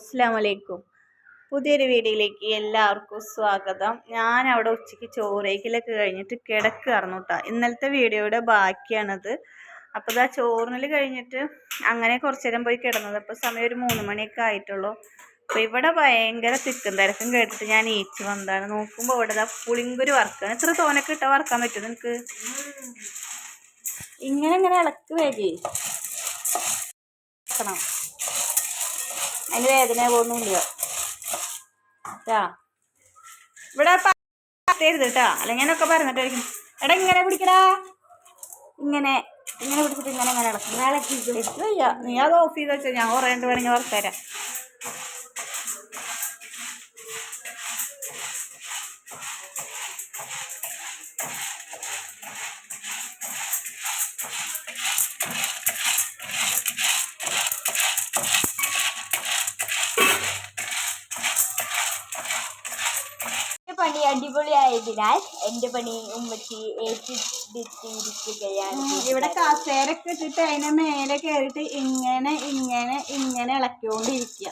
അസ്സലാമലൈക്കും. പുതിയൊരു വീഡിയോയിലേക്ക് എല്ലാവർക്കും സ്വാഗതം. ഞാൻ അവിടെ ഉച്ചയ്ക്ക് ചോറേക്കലൊക്കെ കഴിഞ്ഞിട്ട് കിടക്കുകയായിരുന്നു കേട്ടോ. ഇന്നലത്തെ വീഡിയോയുടെ ബാക്കിയാണത്. അപ്പോൾ ഇതാ ചോറിനൽ കഴിഞ്ഞിട്ട് അങ്ങനെ കുറച്ച് നേരം പോയി കിടന്നത്. അപ്പോൾ സമയം ഒരു 3 മണിയൊക്കെ ആയിട്ടുള്ളൂ. അപ്പോൾ ഇവിടെ ഭയങ്കര തിക്കും തിരക്കും കേട്ടിട്ട് ഞാൻ ഈച്ച് വന്നതാണ്. നോക്കുമ്പോൾ ഇവിടെ ഇതാ പുളിങ്കുരു വറുക്കാണ്. ഇത്ര തോനൊക്കെ ഇട്ടാൽ വറുക്കാൻ പറ്റും നിനക്ക്? ഇങ്ങനെ ഇളക്ക് വേഗേ വെക്കണം. അതിന് വേദന പോകുന്നില്ല കേട്ടാ. ഇവിടെ പറയരുത് കേട്ടാ, അല്ലെങ്കിൽ ഞാനൊക്കെ പറഞ്ഞിട്ടായിരിക്കും. എടാ ഇങ്ങനെ പിടിക്കടാ, ഇങ്ങനെ പിടിച്ചിട്ട് ഇങ്ങനെ ഇളക്കി വയ്യ. നീ അത് ഓഫ് ചെയ്ത് വെച്ചോ, ഞാൻ കുറേ വേണമെങ്കിൽ വറുത്തരാം. പണി അടിപൊളിയായതിനാൽ എന്റെ പണി ഉമ്മച്ചി ഏറ്റെടുത്തിരിക്കുകയാണ്. ഇവിടെ കസേരൊക്കെ ഇട്ടിട്ട് അതിനെ മേലെ കയറിയിട്ട് ഇങ്ങനെ ഇളക്കിക്കൊണ്ടിരിക്കുക.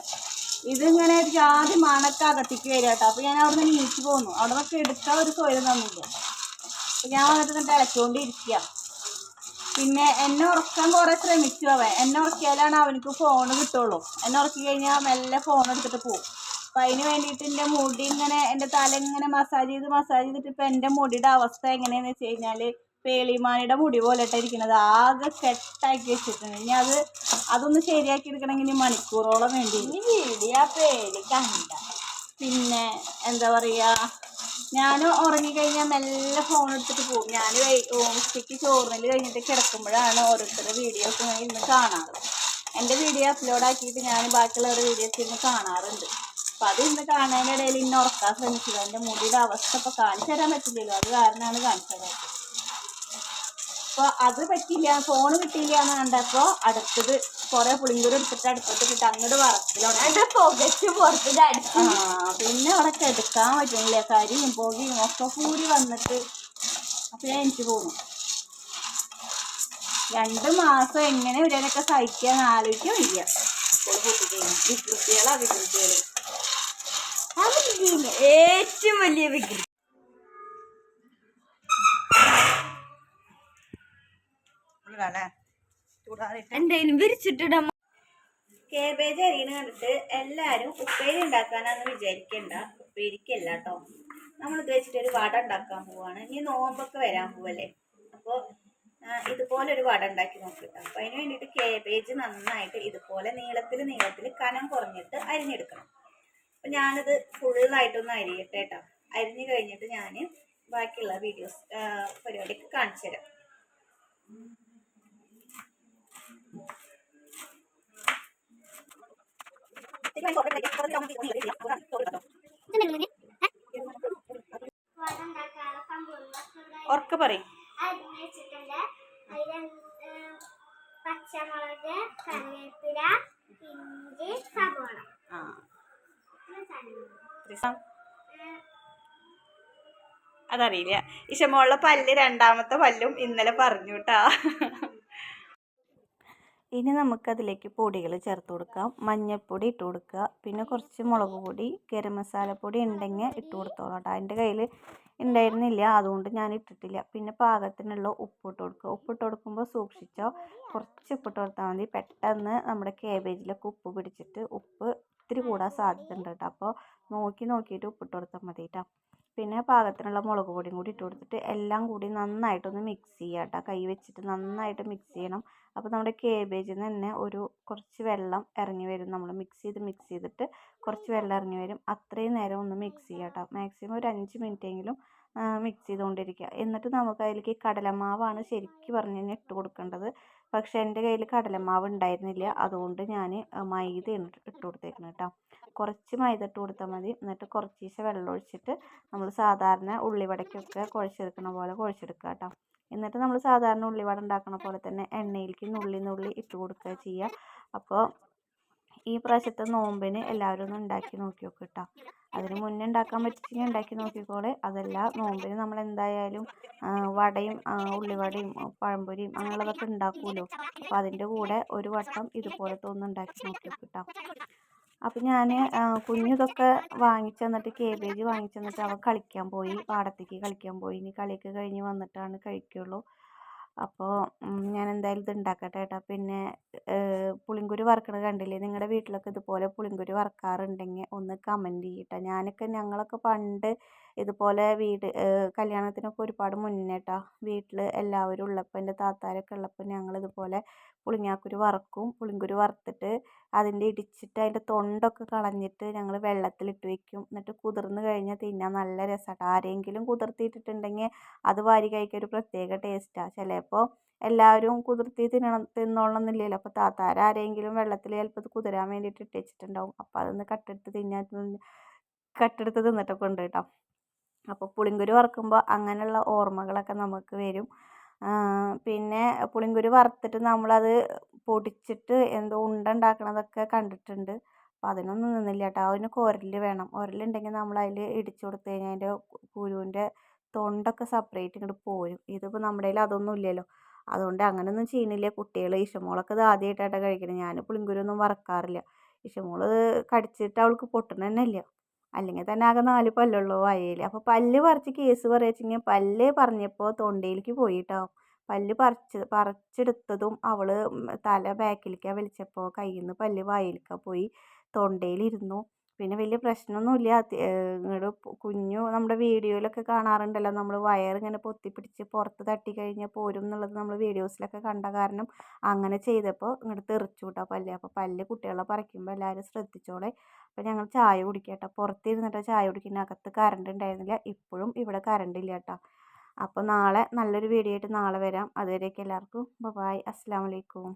ഇതിങ്ങനെ ജാതി മണക്ക് അകത്തേക്ക് വരിക കേട്ടോ. അപ്പോൾ ഞാൻ അവിടെ നിന്ന് നീച്ചു പോന്നു. അവിടെ നിന്നൊക്കെ എടുക്കാൻ ഒരു സ്വയം തന്നില്ല. അപ്പോൾ ഞാൻ വന്നിട്ട് ഇളക്കിക്കൊണ്ടിരിക്കുക. പിന്നെ എന്നെ ഉറക്കാൻ കുറേ ശ്രമിച്ചു അവൻ. എന്നെ ഉറക്കിയാലാണ് അവനക്ക് ഫോൺ കിട്ടുള്ളൂ. എന്നെ ഉറക്കി കഴിഞ്ഞാൽ മെല്ലെ ഫോൺ എടുത്തിട്ട് പോകും. അപ്പം അതിന് വേണ്ടിയിട്ട് എൻ്റെ മുടി ഇങ്ങനെ എൻ്റെ തല ഇങ്ങനെ മസാജ് ചെയ്തിട്ട് ഇപ്പം എൻ്റെ മുടിയുടെ അവസ്ഥ എങ്ങനെയാണെന്ന് വെച്ച് കഴിഞ്ഞാൽ പേളിമാനിയുടെ മുടി പോലെ ഇട്ടിരിക്കുന്നത്. ആകെ കെട്ടാക്കി വെച്ചിട്ടുണ്ട്. ഇനി അതൊന്ന് ശരിയാക്കി എടുക്കണമെങ്കിൽ ഇനി മണിക്കൂറോളം വേണ്ടി. ഇനി വീഡിയോ പേടി കണ്ട. പിന്നെ എന്താ പറയുക, ഞാൻ ഉറങ്ങിക്കഴിഞ്ഞാൽ മെല്ലെ ഫോൺ എടുത്തിട്ട് പോകും. ഞാൻ ഉച്ചയ്ക്ക് ചോറിനൽ കഴിഞ്ഞിട്ട് കിടക്കുമ്പോഴാണ് ഓരോരുത്തരുടെ വീഡിയോസ് ഇന്ന് കാണാറ്. എൻ്റെ വീഡിയോ അപ്ലോഡ് ആക്കിയിട്ട് ഞാൻ ബാക്കിയുള്ളവരുടെ വീഡിയോസ് ഇന്ന് കാണാറുണ്ട്. അപ്പം അത് ഇന്ന് കാണാനിടയിൽ ഇന്ന് ഉറക്കാൻ ശ്രമിച്ചത്. എൻ്റെ മുടിയുടെ അവസ്ഥ ഇപ്പോൾ കാണിച്ചു തരാൻ പറ്റില്ലല്ലോ, അത് കാരണമാണ് കാണിച്ചത്. അപ്പോൾ അത് പറ്റില്ല, ഫോൺ കിട്ടിയില്ല എന്ന് കണ്ടപ്പോൾ അടുത്തത് കുറേ പുളിങ്കുരു എടുത്തിട്ട് അടുപ്പത്തിട്ട് അങ്ങോട്ട് വറക്കലോടെ പുകച്ച് പുറത്ത് അടിച്ചു. പിന്നെ അവിടെ എടുക്കാൻ പറ്റുന്നില്ല, കരിയും പുകയും ഒക്കെ കൂടി വന്നിട്ട്. അപ്പോൾ ഞാൻ എനിക്ക് തോന്നും 2 മാസം എങ്ങനെ ഇവരൊക്കെ സഹിക്കാൻ ആലോചിക്കാൻ വയ്യ. വികൃതികളാ വികൃതികൾ. ഏറ്റവും വലിയ വികൃതി എന്തായാലും വിരിച്ചിട്ടിട. കേബേജ് അരിയണ കണ്ടിട്ട് എല്ലാവരും ഉപ്പേരി ഉണ്ടാക്കാനാന്ന് വിചാരിക്കണ്ട. ഉപ്പേരിക്കല്ല കേട്ടോ, നമ്മളിത് വെച്ചിട്ട് ഒരു വട ഉണ്ടാക്കാൻ പോവാണ്. ഇനി നോമ്പൊക്കെ വരാൻ പോവല്ലേ, അപ്പോൾ ഇതുപോലെ ഒരു വട ഉണ്ടാക്കി നോക്കിട്ടോ. അപ്പോൾ അതിന് വേണ്ടിയിട്ട് കേബേജ് നന്നായിട്ട് ഇതുപോലെ നീളത്തിൽ കനം കുറഞ്ഞിട്ട് അരിഞ്ഞെടുക്കണം. അപ്പം ഞാനിത് ഫുള്ളായിട്ടൊന്ന് അരിയട്ടെ കേട്ടോ. അരിഞ്ഞ് കഴിഞ്ഞിട്ട് ഞാൻ ബാക്കിയുള്ള വീഡിയോസ് പരിപാടിയൊക്കെ കാണിച്ചു തരാം. ഉറക്കെ പറയും. പച്ചമുളക്, കറിവേപ്പില, ഇഞ്ചി, സവോള. അതറിയില്ല. ഇഷമോളുടെ പല്ല് 2ാമത്തെ പല്ലും ഇന്നലെ പറഞ്ഞു കേട്ടാ. ഇനി നമുക്കതിലേക്ക് പൊടികൾ ചേർത്ത് കൊടുക്കാം. മഞ്ഞൾപ്പൊടി ഇട്ട് കൊടുക്കുക, പിന്നെ കുറച്ച് മുളക് പൊടി, ഗരം മസാലപ്പൊടി ഉണ്ടെങ്കിൽ ഇട്ട് കൊടുത്തോളാം കേട്ടോ. എൻ്റെ കയ്യിൽ ഉണ്ടായിരുന്നില്ല, അതുകൊണ്ട് ഞാൻ ഇട്ടിട്ടില്ല. പിന്നെ പാകത്തിനുള്ള ഉപ്പിട്ട് കൊടുക്കുക. ഉപ്പിട്ട് കൊടുക്കുമ്പോൾ സൂക്ഷിച്ചോ, കുറച്ച് ഉപ്പിട്ട് കൊടുത്താൽ മതി. പെട്ടെന്ന് നമ്മുടെ കേബേജിലൊക്കെ ഉപ്പ് പിടിച്ചിട്ട് ഉപ്പ് ഇത്തിരി കൂടാൻ സാധ്യത ഉണ്ട് കേട്ടോ. അപ്പോൾ നോക്കിയിട്ട് ഉപ്പിട്ട് കൊടുത്താൽ മതി കേട്ടോ. പിന്നെ പാകത്തിനുള്ള മുളക് പൊടിയും കൂടി ഇട്ട് കൊടുത്തിട്ട് എല്ലാം കൂടി നന്നായിട്ടൊന്ന് മിക്സ് ചെയ്യുക കേട്ടോ. കൈ വെച്ചിട്ട് നന്നായിട്ട് മിക്സ് ചെയ്യണം. അപ്പോൾ നമ്മുടെ കേബേജിൽ നിന്ന് തന്നെ കുറച്ച് വെള്ളം ഇറങ്ങി വരും. നമ്മൾ മിക്സ് ചെയ്തിട്ട് കുറച്ച് വെള്ളം ഇറങ്ങി വരും. അത്രയും നേരം ഒന്ന് മിക്സ് ചെയ്യുക കേട്ടോ. മാക്സിമം ഒരു 5 മിനിറ്റെങ്കിലും മിക്സ് ചെയ്തുകൊണ്ടിരിക്കുക. എന്നിട്ട് നമുക്ക് അതിലേക്ക് കടലമാവാണ് ശരിക്കും പറഞ്ഞു കഴിഞ്ഞാൽ ഇട്ട് കൊടുക്കേണ്ടത്. പക്ഷേ എൻ്റെ കയ്യിൽ കടലമാവ് ഉണ്ടായിരുന്നില്ല, അതുകൊണ്ട് ഞാൻ മൈദയാണ് ഇട്ട് കൊടുത്തേക്കുന്നത് കേട്ടോ. കുറച്ച് മൈദ ഇട്ട് കൊടുത്താൽ മതി. എന്നിട്ട് കുറച്ച് വെള്ളം ഒഴിച്ചിട്ട് നമ്മൾ സാധാരണ ഉള്ളിവടയ്ക്കൊക്കെ കുഴച്ചെടുക്കുന്ന പോലെ കുഴച്ചെടുക്കുക കേട്ടോ. എന്നിട്ട് നമ്മൾ സാധാരണ ഉള്ളിവട ഉണ്ടാക്കുന്ന പോലെ തന്നെ എണ്ണയിലേക്ക് നുള്ളി ഇട്ട് കൊടുക്കുക ചെയ്യുക. അപ്പോൾ ഈ പ്രാവശ്യത്തെ നോമ്പിന് എല്ലാവരും ഒന്ന് ഉണ്ടാക്കി നോക്കി നോക്കുക കേട്ടോ. അതിന് മുന്നേ ഉണ്ടാക്കാൻ പറ്റിയെങ്കിൽ ഉണ്ടാക്കി നോക്കിക്കോളെ. അതല്ല, നോമ്പിന് നമ്മൾ എന്തായാലും വടയും ഉള്ളിവടയും പഴംപൊരിയും അങ്ങനെയുള്ളതൊക്കെ ഉണ്ടാക്കുമല്ലോ. അപ്പോൾ അതിൻ്റെ കൂടെ ഒരു വട്ടം ഇതുപോലത്തെ ഒന്ന് ഉണ്ടാക്കി നോക്കി നോക്കുക കേട്ടോ. അപ്പം ഞാൻ കുഞ്ഞു ഇതൊക്കെ വാങ്ങിച്ചു തന്നിട്ട് കേബേജ് വാങ്ങിച്ചു തന്നിട്ട് അവൻ കളിക്കാൻ പോയി, പാടത്തേക്ക് കളിക്കാൻ പോയി. ഇനി കളിയൊക്കെ കഴിഞ്ഞ് വന്നിട്ടാണ് കഴിക്കുള്ളൂ. അപ്പോൾ ഞാൻ എന്തായാലും ഇത് ഉണ്ടാക്കട്ടെ കേട്ടോ. പിന്നെ പുളിങ്കുരു വറുക്കണത് കണ്ടില്ലേ? നിങ്ങളുടെ വീട്ടിലൊക്കെ ഇതുപോലെ പുളിങ്കുരു വറുക്കാറുണ്ടെങ്കിൽ ഒന്ന് കമൻറ്റ് ചെയ്യട്ടോ. ഞങ്ങളൊക്കെ പണ്ട് ഇതുപോലെ കല്യാണത്തിനൊക്കെ ഒരുപാട് മുന്നേ കേട്ടോ, വീട്ടിൽ എല്ലാവരും ഉള്ളപ്പോൾ എൻ്റെ താത്താരൊക്കെ ഉള്ളപ്പോൾ ഞങ്ങളിതുപോലെ പുളിങ്ങാക്കുരു വറുക്കും. പുളിങ്കുരു വറുത്തിട്ട് അതിൻ്റെ ഇടിച്ചിട്ട് അതിൻ്റെ തൊണ്ടൊക്കെ കളഞ്ഞിട്ട് ഞങ്ങൾ വെള്ളത്തിലിട്ട് വെക്കും. എന്നിട്ട് കുതിർന്ന് കഴിഞ്ഞാൽ തിന്നാൻ നല്ല രസമാട്ടോ. ആരെങ്കിലും കുതിർത്തിയിട്ടിട്ടുണ്ടെങ്കിൽ അത് വാരി കഴിക്കാൻ ഒരു പ്രത്യേക ടേസ്റ്റാണ്. ചിലപ്പോൾ എല്ലാവരും കുതിർത്തി തിന്നോളണമെന്നില്ലല്ലോ. അപ്പോൾ താത്താരാരെങ്കിലും വെള്ളത്തിൽ ചിലപ്പോൾ ഇത് കുതിരാൻ വേണ്ടിയിട്ട് ഇട്ട് വെച്ചിട്ടുണ്ടാവും. അപ്പോൾ അതൊന്ന് കട്ടെടുത്ത് തിന്നിട്ടൊക്കെ ഉണ്ട് കേട്ടോ. അപ്പോൾ പുളിങ്കുരു വറുക്കുമ്പോൾ അങ്ങനെയുള്ള ഓർമ്മകളൊക്കെ നമുക്ക് വരും. പിന്നെ പുളിങ്കുരു വറുത്തിട്ട് നമ്മളത് പൊടിച്ചിട്ട് എന്തോ ഉണ്ട ഉണ്ടാക്കണതൊക്കെ കണ്ടിട്ടുണ്ട്. അപ്പോൾ അതിനൊന്നും നിന്നില്ല കേട്ടോ. അതിന് ഉരൽ വേണം. ഉരലുണ്ടെങ്കിൽ നമ്മൾ അതിൽ ഇടിച്ചു കൊടുത്തു കഴിഞ്ഞാൽ അതിൻ്റെ കുരുവിൻ്റെ തൊണ്ടൊക്കെ സെപ്പറേറ്റ് ഇങ്ങോട്ട് പോരും. ഇതിപ്പോൾ നമ്മുടെ കയ്യിൽ അതൊന്നും ഇല്ലല്ലോ. അതുകൊണ്ട് അങ്ങനെയൊന്നും ചെയ്യണില്ല കുട്ടികൾ. ഇഷമോളൊക്കെ ഇത് ആദ്യമായിട്ടാണ് കഴിക്കണത്. ഞാൻ പുളിങ്കുരു ഒന്നും വറക്കാറില്ല. ഇഷമോൾ കടിച്ചിട്ട് അവൾക്ക് പൊട്ടണ തന്നെ ഇല്ല. അല്ലെങ്കിൽ തന്നെ ആകെ 4 പല്ലുള്ളൂ വായയിൽ. അപ്പോൾ പല്ല് പറിച്ച് കേസ് പറയുക പല്ല് പറഞ്ഞപ്പോൾ തൊണ്ടയിലേക്ക് പോയി കേട്ടോ. പല്ല് പറിച്ചെടുത്തതും അവൾ തല ബാക്കിലേക്കാണ് വലിച്ചപ്പോൾ കയ്യിൽ നിന്ന് പല്ല് വായിലേക്കാണ് പോയി, തൊണ്ടയിലിരുന്നു. പിന്നെ വലിയ പ്രശ്നമൊന്നുമില്ല. ഇങ്ങോട്ട് കുഞ്ഞു നമ്മുടെ വീഡിയോയിലൊക്കെ കാണാറുണ്ടല്ലോ, നമ്മൾ വയറിങ്ങനെ പൊത്തിപ്പിടിച്ച് പുറത്ത് തട്ടി കഴിഞ്ഞാൽ പോരും എന്നുള്ളത് നമ്മൾ വീഡിയോസിലൊക്കെ കണ്ട കാരണം അങ്ങനെ ചെയ്തപ്പോൾ ഇങ്ങോട്ട് തെറിച്ചു കേട്ടോ പല്ല്. അപ്പോൾ പല്ല് കുട്ടികളെ പറിക്കുമ്പോൾ എല്ലാവരും ശ്രദ്ധിച്ചോളെ. അപ്പോൾ ഞങ്ങൾ ചായ കുടിക്കാം കേട്ടോ. പുറത്തിരുന്നിട്ട് ചായ കുടിക്കുന്ന, അകത്ത് കറണ്ട് ഉണ്ടായിരുന്നില്ല. ഇപ്പോഴും ഇവിടെ കറണ്ട് ഇല്ല കേട്ടോ. അപ്പോൾ നാളെ നല്ലൊരു വീഡിയോ ആയിട്ട് നാളെ വരാം. അതുവരേക്കും എല്ലാവർക്കും ബൈ. അസ്സലാമു അലൈക്കും.